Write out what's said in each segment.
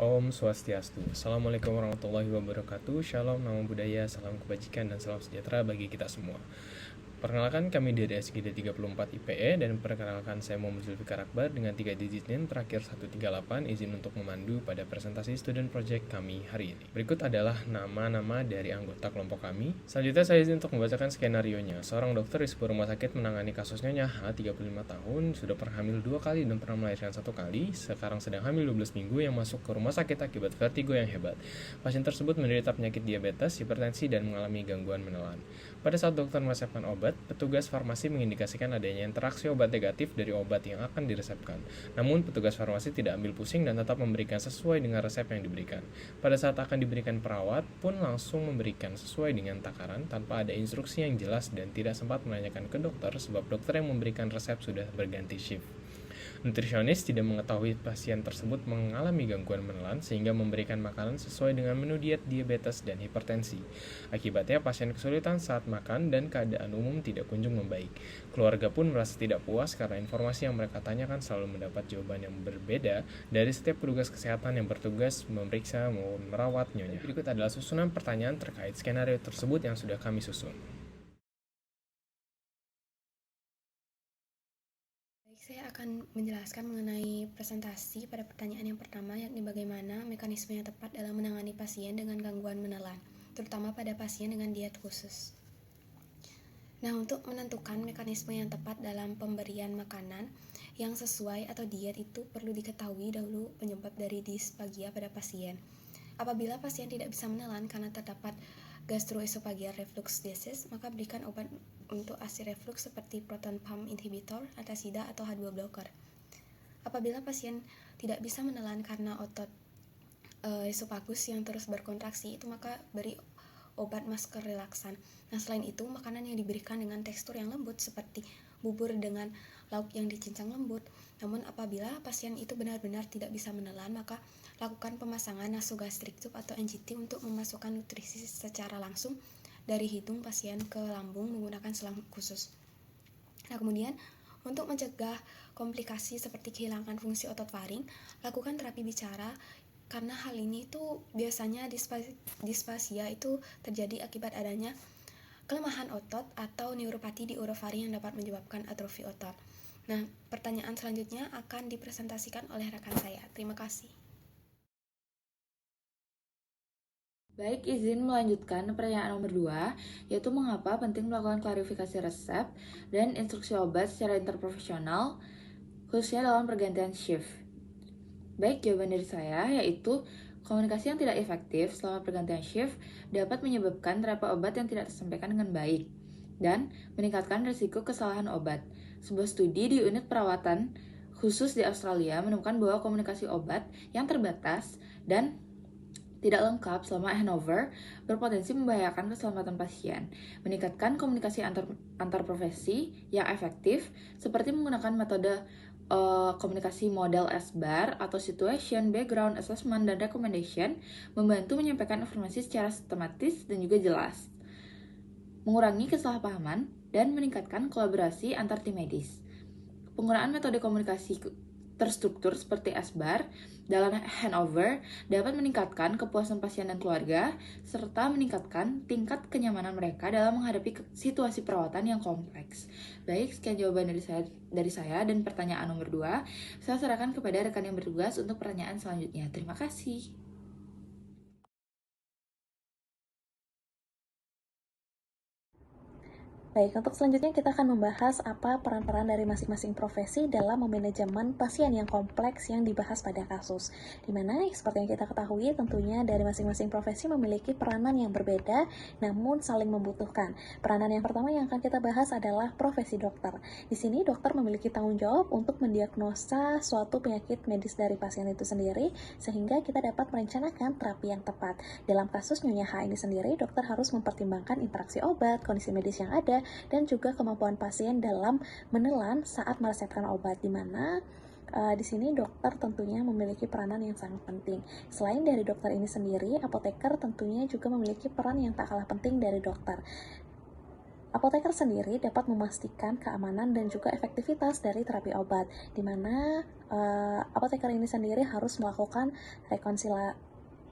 Om Swastiastu. Assalamualaikum warahmatullahi wabarakatuh. Shalom, namo buddhaya, salam kebajikan, dan salam sejahtera bagi kita semua. Perkenalkan, kami dari SGD 34 IPE dan perkenalkan saya Muhammad Zulfikar Akbar dengan 3 digit NIM terakhir 138, izin untuk memandu pada presentasi student project kami hari ini. Berikut adalah nama-nama dari anggota kelompok kami. Selanjutnya saya izin untuk membacakan skenario-nya. Seorang dokter di sebuah rumah sakit menangani kasus Nyonya H, 35 tahun, sudah pernah hamil 2 kali dan pernah melahirkan 1 kali, sekarang sedang hamil 12 minggu yang masuk ke rumah sakit akibat vertigo yang hebat. Pasien tersebut menderita penyakit diabetes, hipertensi, dan mengalami gangguan menelan. Pada saat dokter meresepkan obat, petugas farmasi mengindikasikan adanya interaksi obat negatif dari obat yang akan diresepkan. Namun, petugas farmasi tidak ambil pusing dan tetap memberikan sesuai dengan resep yang diberikan. Pada saat akan diberikan perawat pun langsung memberikan sesuai dengan takaran tanpa ada instruksi yang jelas dan tidak sempat menanyakan ke dokter sebab dokter yang memberikan resep sudah berganti shift. Nutrisionis tidak mengetahui pasien tersebut mengalami gangguan menelan sehingga memberikan makanan sesuai dengan menu diet diabetes dan hipertensi. Akibatnya pasien kesulitan saat makan dan keadaan umum tidak kunjung membaik. Keluarga pun merasa tidak puas karena informasi yang mereka tanyakan selalu mendapat jawaban yang berbeda dari setiap petugas kesehatan yang bertugas memeriksa maupun merawat Nyonya. Berikut adalah susunan pertanyaan terkait skenario tersebut yang sudah kami susun. Saya akan menjelaskan mengenai presentasi pada pertanyaan yang pertama, yakni bagaimana mekanisme yang tepat dalam menangani pasien dengan gangguan menelan, terutama pada pasien dengan diet khusus. Nah, untuk menentukan mekanisme yang tepat dalam pemberian makanan yang sesuai atau diet itu perlu diketahui dahulu penyebab dari disfagia pada pasien. Apabila pasien tidak bisa menelan karena terdapat gastroesophageal reflux disease, maka berikan obat untuk ASI reflux seperti proton pump inhibitor, antacida, atau H2 blocker. Apabila pasien tidak bisa menelan karena otot esofagus yang terus berkontraksi, itu maka beri obat masker relaksan. Nah, selain itu, makanan yang diberikan dengan tekstur yang lembut seperti bubur dengan lauk yang dicincang lembut. Namun apabila pasien itu benar-benar tidak bisa menelan, maka lakukan pemasangan nasogastrik tube atau NGT untuk memasukkan nutrisi secara langsung dari hidung pasien ke lambung menggunakan selang khusus. Nah, kemudian untuk mencegah komplikasi seperti kehilangan fungsi otot faring, lakukan terapi bicara karena hal ini itu biasanya disfasia itu terjadi akibat adanya kelemahan otot atau neuropati di orofaring yang dapat menyebabkan atrofi otot. Nah, pertanyaan selanjutnya akan dipresentasikan oleh rekan saya. Terima kasih. Baik, izin melanjutkan pertanyaan nomor 2, yaitu mengapa penting melakukan klarifikasi resep dan instruksi obat secara interprofesional, khususnya dalam pergantian shift. Baik, jawaban dari saya yaitu komunikasi yang tidak efektif selama pergantian shift dapat menyebabkan terapi obat yang tidak tersampaikan dengan baik dan meningkatkan risiko kesalahan obat. Sebuah studi di unit perawatan khusus di Australia menemukan bahwa komunikasi obat yang terbatas dan tidak lengkap selama handover berpotensi membahayakan keselamatan pasien. Meningkatkan komunikasi antar profesi yang efektif seperti menggunakan metode komunikasi model SBAR atau Situation, Background, Assessment, dan Recommendation membantu menyampaikan informasi secara sistematis dan juga jelas, mengurangi kesalahpahaman, dan meningkatkan kolaborasi antar tim medis. Penggunaan metode komunikasi terstruktur seperti SBAR dalam handover dapat meningkatkan kepuasan pasien dan keluarga, serta meningkatkan tingkat kenyamanan mereka dalam menghadapi situasi perawatan yang kompleks. Baik, sekian jawaban dari saya dan pertanyaan nomor 2. Saya serahkan kepada rekan yang bertugas untuk pertanyaan selanjutnya. Terima kasih. Baik, untuk selanjutnya kita akan membahas apa peran-peran dari masing-masing profesi dalam memanajemen pasien yang kompleks yang dibahas pada kasus. Dimana, seperti yang kita ketahui, tentunya dari masing-masing profesi memiliki peranan yang berbeda, namun saling membutuhkan. Peranan yang pertama yang akan kita bahas adalah profesi dokter. Di sini, dokter memiliki tanggung jawab untuk mendiagnosa suatu penyakit medis dari pasien itu sendiri, sehingga kita dapat merencanakan terapi yang tepat. Dalam kasus Nyonya H ini sendiri, dokter harus mempertimbangkan interaksi obat, kondisi medis yang ada, dan juga kemampuan pasien dalam menelan saat meresepkan obat, di mana di sini dokter tentunya memiliki peranan yang sangat penting. Selain dari dokter ini sendiri, apoteker tentunya juga memiliki peran yang tak kalah penting dari dokter. Apoteker sendiri dapat memastikan keamanan dan juga efektivitas dari terapi obat, di mana apoteker ini sendiri harus melakukan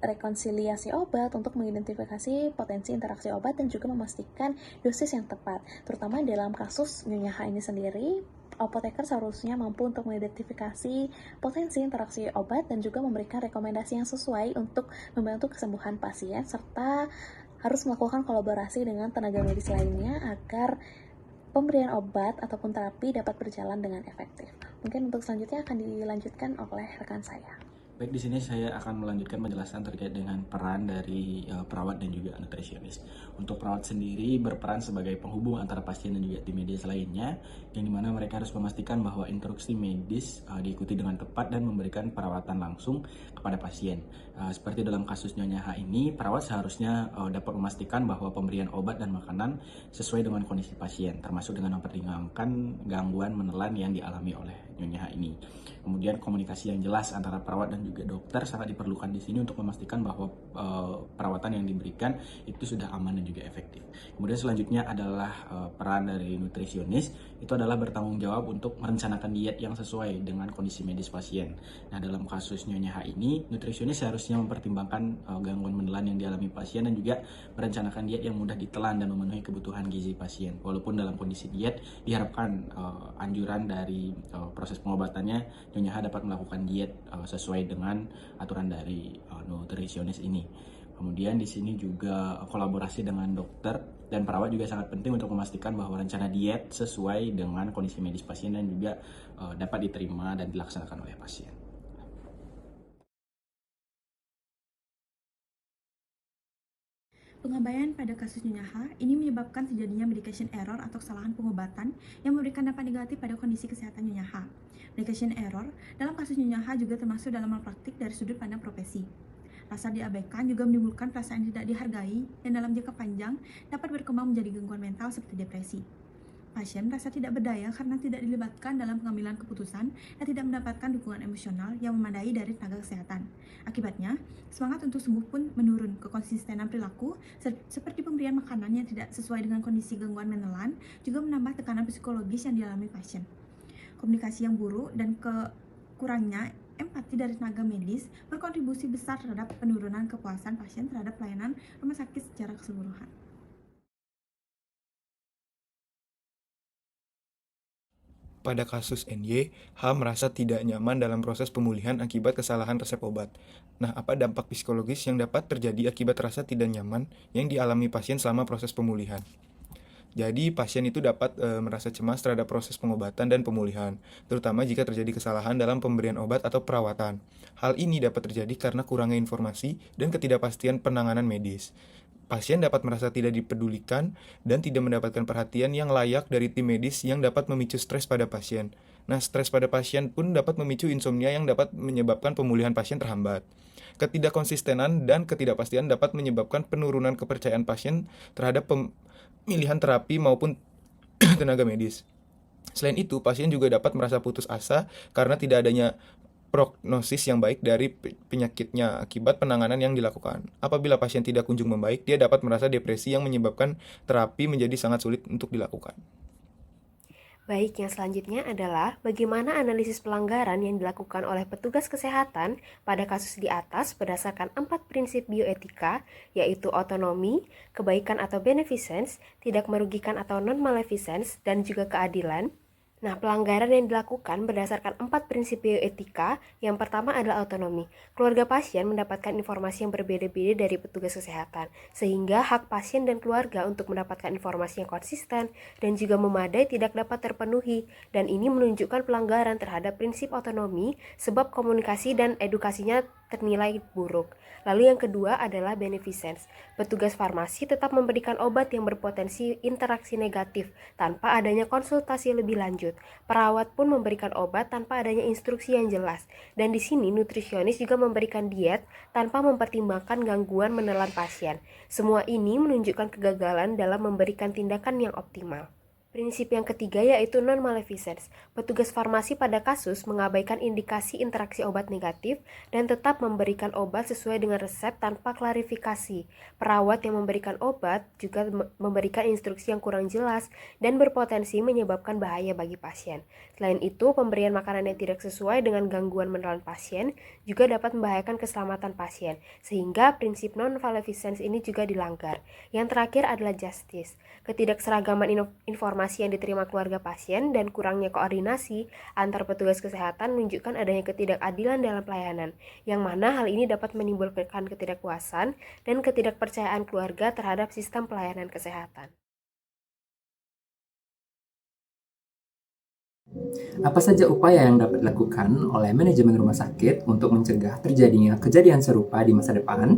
rekonsiliasi obat untuk mengidentifikasi potensi interaksi obat dan juga memastikan dosis yang tepat. Terutama dalam kasus Nyonya H ini sendiri, apoteker seharusnya mampu untuk mengidentifikasi potensi interaksi obat dan juga memberikan rekomendasi yang sesuai untuk membantu kesembuhan pasien, serta harus melakukan kolaborasi dengan tenaga medis lainnya agar pemberian obat ataupun terapi dapat berjalan dengan efektif. Mungkin untuk selanjutnya akan dilanjutkan oleh rekan saya. Baik, di sini saya akan melanjutkan penjelasan terkait dengan peran dari perawat dan juga nutrisionis. Untuk perawat sendiri berperan sebagai penghubung antara pasien dan juga tim medis lainnya, yang dimana mereka harus memastikan bahwa instruksi medis diikuti dengan tepat dan memberikan perawatan langsung kepada pasien. Seperti dalam kasus Nyonya H ini, perawat seharusnya dapat memastikan bahwa pemberian obat dan makanan sesuai dengan kondisi pasien, termasuk dengan mempertimbangkan gangguan menelan yang dialami oleh Nyonya H ini. Kemudian komunikasi yang jelas antara perawat dan juga dokter sangat diperlukan di sini untuk memastikan bahwa perawatan yang diberikan itu sudah aman dan juga efektif. Kemudian selanjutnya adalah peran dari nutrisionis, itu adalah bertanggung jawab untuk merencanakan diet yang sesuai dengan kondisi medis pasien. Nah, dalam kasus Nyonya H ini, nutrisionis seharusnya mempertimbangkan gangguan menelan yang dialami pasien dan juga merencanakan diet yang mudah ditelan dan memenuhi kebutuhan gizi pasien. Walaupun dalam kondisi diet diharapkan anjuran dari proses pengobatannya Nyonya H dapat melakukan diet sesuai dengan aturan dari nutrisionis ini. Kemudian di sini juga kolaborasi dengan dokter dan perawat juga sangat penting untuk memastikan bahwa rencana diet sesuai dengan kondisi medis pasien dan juga dapat diterima dan dilaksanakan oleh pasien. Pengabaian pada kasus Nyonya H ini menyebabkan terjadinya medication error atau kesalahan pengobatan yang memberikan dampak negatif pada kondisi kesehatan Nyonya H. Medication error dalam kasus Nyonya H juga termasuk dalam malpraktik dari sudut pandang profesi. Rasa diabaikan juga menimbulkan perasaan tidak dihargai dan dalam jangka panjang dapat berkembang menjadi gangguan mental seperti depresi. Pasien merasa tidak berdaya karena tidak dilibatkan dalam pengambilan keputusan dan tidak mendapatkan dukungan emosional yang memadai dari tenaga kesehatan. Akibatnya, semangat untuk sembuh pun menurun. Kekonsistenan perilaku seperti pemberian makanan yang tidak sesuai dengan kondisi gangguan menelan juga menambah tekanan psikologis yang dialami pasien. Komunikasi yang buruk dan kurangnya empati dari tenaga medis berkontribusi besar terhadap penurunan kepuasan pasien terhadap pelayanan rumah sakit secara keseluruhan. Pada kasus NY, H merasa tidak nyaman dalam proses pemulihan akibat kesalahan resep obat. Nah, apa dampak psikologis yang dapat terjadi akibat rasa tidak nyaman yang dialami pasien selama proses pemulihan? Jadi, pasien itu dapat merasa cemas terhadap proses pengobatan dan pemulihan, terutama jika terjadi kesalahan dalam pemberian obat atau perawatan. Hal ini dapat terjadi karena kurangnya informasi dan ketidakpastian penanganan medis. Pasien dapat merasa tidak dipedulikan dan tidak mendapatkan perhatian yang layak dari tim medis yang dapat memicu stres pada pasien. Nah, stres pada pasien pun dapat memicu insomnia yang dapat menyebabkan pemulihan pasien terhambat. Ketidakkonsistenan dan ketidakpastian dapat menyebabkan penurunan kepercayaan pasien terhadap pemilihan terapi maupun tenaga medis. Selain itu, pasien juga dapat merasa putus asa karena tidak adanya prognosis yang baik dari penyakitnya akibat penanganan yang dilakukan. Apabila pasien tidak kunjung membaik, dia dapat merasa depresi yang menyebabkan terapi menjadi sangat sulit untuk dilakukan. Baik, yang selanjutnya adalah bagaimana analisis pelanggaran yang dilakukan oleh petugas kesehatan pada kasus di atas berdasarkan 4 prinsip bioetika, yaitu otonomi, kebaikan atau beneficence, tidak merugikan atau non-maleficence, dan juga keadilan. Nah, pelanggaran yang dilakukan berdasarkan 4 prinsip bioetika. Yang pertama adalah otonomi. Keluarga pasien mendapatkan informasi yang berbeda-beda dari petugas kesehatan, sehingga hak pasien dan keluarga untuk mendapatkan informasi yang konsisten dan juga memadai tidak dapat terpenuhi, dan ini menunjukkan pelanggaran terhadap prinsip otonomi sebab komunikasi dan edukasinya ternilai buruk. Lalu yang kedua adalah beneficence. Petugas farmasi tetap memberikan obat yang berpotensi interaksi negatif tanpa adanya konsultasi lebih lanjut. Perawat pun memberikan obat tanpa adanya instruksi yang jelas. Dan di sini nutrisionis juga memberikan diet tanpa mempertimbangkan gangguan menelan pasien. Semua ini menunjukkan kegagalan dalam memberikan tindakan yang optimal. Prinsip yang ketiga yaitu non-maleficence. Petugas farmasi pada kasus mengabaikan indikasi interaksi obat negatif dan tetap memberikan obat sesuai dengan resep tanpa klarifikasi. Perawat yang memberikan obat juga memberikan instruksi yang kurang jelas dan berpotensi menyebabkan bahaya bagi pasien. Selain itu, pemberian makanan yang tidak sesuai dengan gangguan menelan pasien juga dapat membahayakan keselamatan pasien, sehingga prinsip non-maleficence ini juga dilanggar. Yang terakhir adalah justice. Ketidakseragaman informasi yang diterima keluarga pasien dan kurangnya koordinasi antar petugas kesehatan menunjukkan adanya ketidakadilan dalam pelayanan, yang mana hal ini dapat menimbulkan ketidakpuasan dan ketidakpercayaan keluarga terhadap sistem pelayanan kesehatan. Apa saja upaya yang dapat dilakukan oleh manajemen rumah sakit untuk mencegah terjadinya kejadian serupa di masa depan?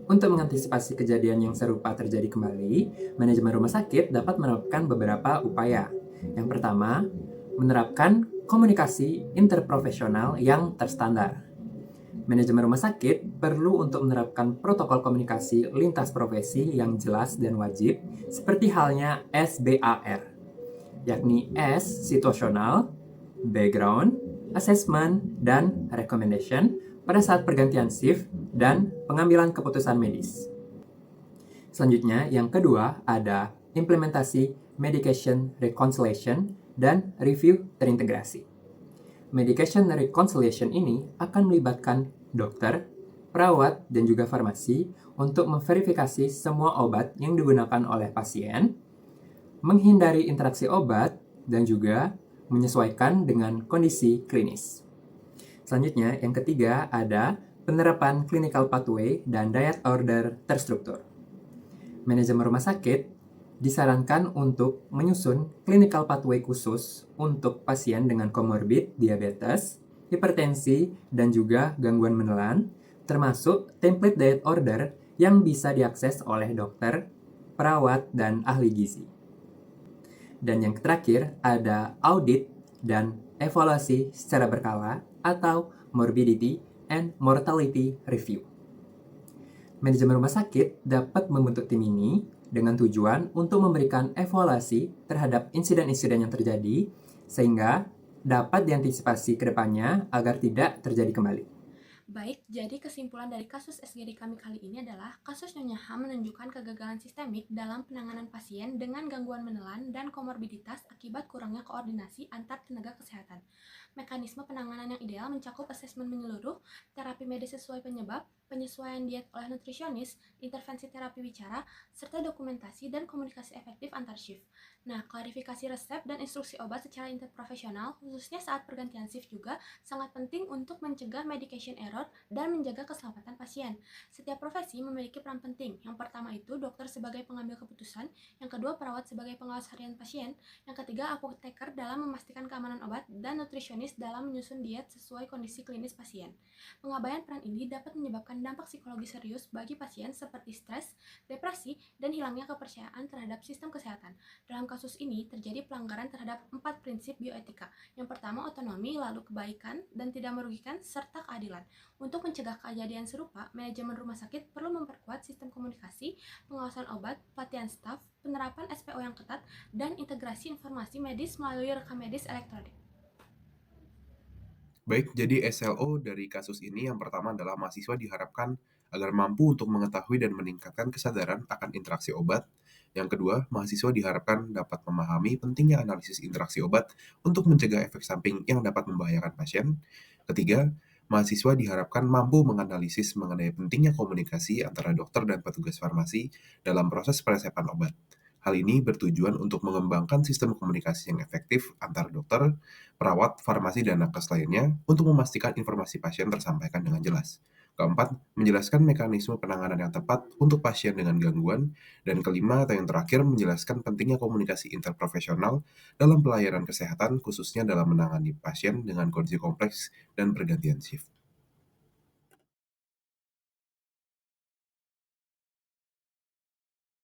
Untuk mengantisipasi kejadian yang serupa terjadi kembali, manajemen rumah sakit dapat menerapkan beberapa upaya. Yang pertama, menerapkan komunikasi interprofesional yang terstandar. Manajemen rumah sakit perlu untuk menerapkan protokol komunikasi lintas profesi yang jelas dan wajib, seperti halnya SBAR, yakni S, situasional, background, assessment, dan recommendation pada saat pergantian shift dan pengambilan keputusan medis. Selanjutnya, yang kedua ada implementasi medication reconciliation dan review terintegrasi. Medication reconciliation ini akan melibatkan dokter, perawat, dan juga farmasi untuk memverifikasi semua obat yang digunakan oleh pasien, menghindari interaksi obat, dan juga menyesuaikan dengan kondisi klinis. Selanjutnya, yang ketiga ada penerapan clinical pathway dan diet order terstruktur. Manajemen rumah sakit disarankan untuk menyusun clinical pathway khusus untuk pasien dengan komorbid diabetes, hipertensi, dan juga gangguan menelan, termasuk template diet order yang bisa diakses oleh dokter, perawat, dan ahli gizi. Dan yang terakhir ada audit dan evaluasi secara berkala atau morbidity and mortality review. Manajemen rumah sakit dapat membentuk tim ini dengan tujuan untuk memberikan evaluasi terhadap insiden-insiden yang terjadi sehingga dapat diantisipasi ke depannya agar tidak terjadi kembali. Baik, jadi kesimpulan dari kasus SGD kami kali ini adalah kasus Nyonya H menunjukkan kegagalan sistemik dalam penanganan pasien dengan gangguan menelan dan komorbiditas akibat kurangnya koordinasi antar tenaga kesehatan. Mekanisme penanganan yang ideal mencakup asesmen menyeluruh, terapi medis sesuai penyebab, penyesuaian diet oleh nutrisionis, intervensi terapi bicara, serta dokumentasi dan komunikasi efektif antar shift. Nah, klarifikasi resep dan instruksi obat secara interprofesional, khususnya saat pergantian shift juga, sangat penting untuk mencegah medication error dan menjaga keselamatan pasien. Setiap profesi memiliki peran penting. Yang pertama itu dokter sebagai pengambil keputusan, yang kedua perawat sebagai pengawas harian pasien, yang ketiga apoteker dalam memastikan keamanan obat, dan nutrisionis dalam menyusun diet sesuai kondisi klinis pasien. Pengabaian peran ini dapat menyebabkan dampak psikologis serius bagi pasien seperti stres, depresi, dan hilangnya kepercayaan terhadap sistem kesehatan. Dalam kasus ini terjadi pelanggaran terhadap 4 prinsip bioetika. Yang pertama otonomi, lalu kebaikan dan tidak merugikan, serta keadilan. Untuk mencegah kejadian serupa, manajemen rumah sakit perlu memperkuat sistem komunikasi, pengawasan obat, pelatihan staf, penerapan SPO yang ketat, dan integrasi informasi medis melalui rekam medis elektronik. Baik, jadi SLO dari kasus ini yang pertama adalah mahasiswa diharapkan agar mampu untuk mengetahui dan meningkatkan kesadaran akan interaksi obat. Yang kedua, mahasiswa diharapkan dapat memahami pentingnya analisis interaksi obat untuk mencegah efek samping yang dapat membahayakan pasien. Ketiga, mahasiswa diharapkan mampu menganalisis mengenai pentingnya komunikasi antara dokter dan petugas farmasi dalam proses peresepan obat. Hal ini bertujuan untuk mengembangkan sistem komunikasi yang efektif antar dokter, perawat, farmasi, dan nakes lainnya untuk memastikan informasi pasien tersampaikan dengan jelas. Keempat, menjelaskan mekanisme penanganan yang tepat untuk pasien dengan gangguan. Dan kelima atau yang terakhir, menjelaskan pentingnya komunikasi interprofesional dalam pelayanan kesehatan, khususnya dalam menangani pasien dengan kondisi kompleks dan pergantian shift.